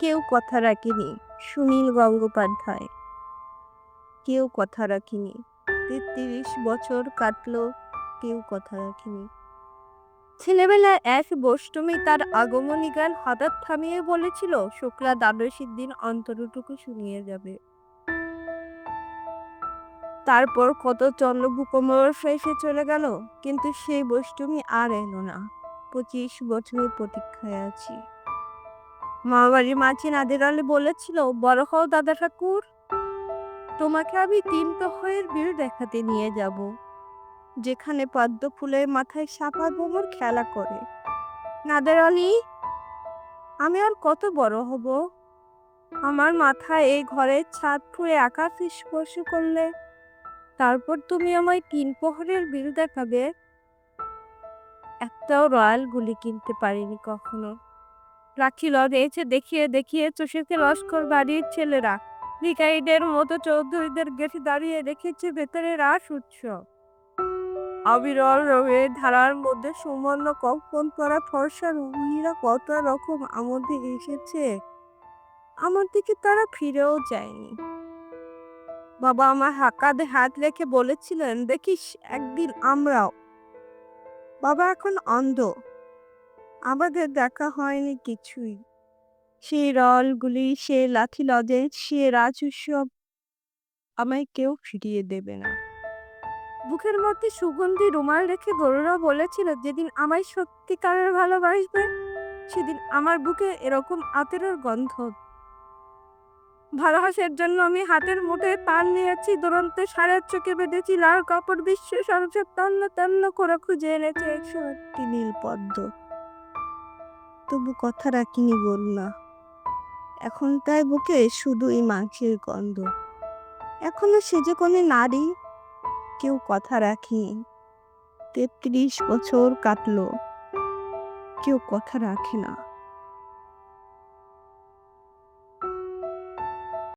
কেউ কথা রাখেনি। সুনীল গঙ্গোপাধ্যায়। কেউ কথা রাখেনি। ৩৩ বছর কাটলো, কেউ কথা রাখেনি। ছেলেবেলায় এক বষ্টমী তার আগমনী গান হঠাৎ থামিয়ে বলেছিল, শুক্লা দ্বাদশীর দিন অন্তরটুকু শুনিয়ে যাবে। তারপর কত চন্দ্রভূকমর্ষ এসে চলে গেল, কিন্তু সেই বষ্টমী আর এলো না। 25 বছরের প্রতীক্ষায় আছি। মামাবাড়ির মাঝি নাদের আলী বলেছিল, বড় হও দাদা ঠাকুর, তোমাকে আমি 3 প্রহরের বিল দেখাতে নিয়ে যাব, যেখানে পদ্ম ফুলের মাথায় সাপা ভ্রমর খেলা করে। নাদের আলী, আমি আর কত বড় হব? আমার মাথায় এই ঘরের ছাদ ফুঁড়ে আকাশ স্পর্শ করলে তারপর তুমি আমায় 3 প্রহরের বিল দেখাবে? একটাও রয়্যাল গুলি কিনতে পারিনি কখনো। লাঠি লড়েছে দেখিয়ে দেখিয়ে চষেছে লস্কর বাড়ির ছেলেরা। ব্রিগেডের মতো চৌধুরীদের গেটে দাঁড়িয়ে রেখেছে ভেতরে রাস উৎসব। অবিরল রঙের ধারার মধ্যে সুবর্ণ কম্পন করা ফর্সা রোহিণীরা কত রকম আমোদে এসেছে, আমার দিকে তারা ফিরেও যায়নি। বাবা আমার কাঁধে হাত রেখে বলেছিলেন, দেখিস একদিন আমরাও। বাবা এখন অন্ধ, আমাদের দেখা হয়নি কিছুই। সে রলগুলি, সে লাঠি লজেন্স, সে রাজ উৎসব আমায় কেউ ফিরিয়ে দেবে না। বুকের মধ্যে সুগন্ধি রুমাল রেখে বড়রা বলেছিল, যেদিন আমায় সত্যিকারের ভালোবাসবে সেদিন আমার বুকে এরকম আতরের গন্ধ। ভালোবাসার জন্য আমি হাতের মুঠোয় পান নিয়েছি, দুরন্ত সারের চোখে বেঁধেছি লাল কাপড়, বিশ্ব সংসার তন্ন তন্ন করে খুঁজে এনেছে 101টি নীল পদ্ম। তবু কথা রাখিনি বন্যা। এখন তাই বুকে শুধুই মাংসের গন্ধ। এখনো সে যে কোনো নারী, কেউ কথা রাখেনি। 33 বছর কাটলো, কেউ কথা রাখে না।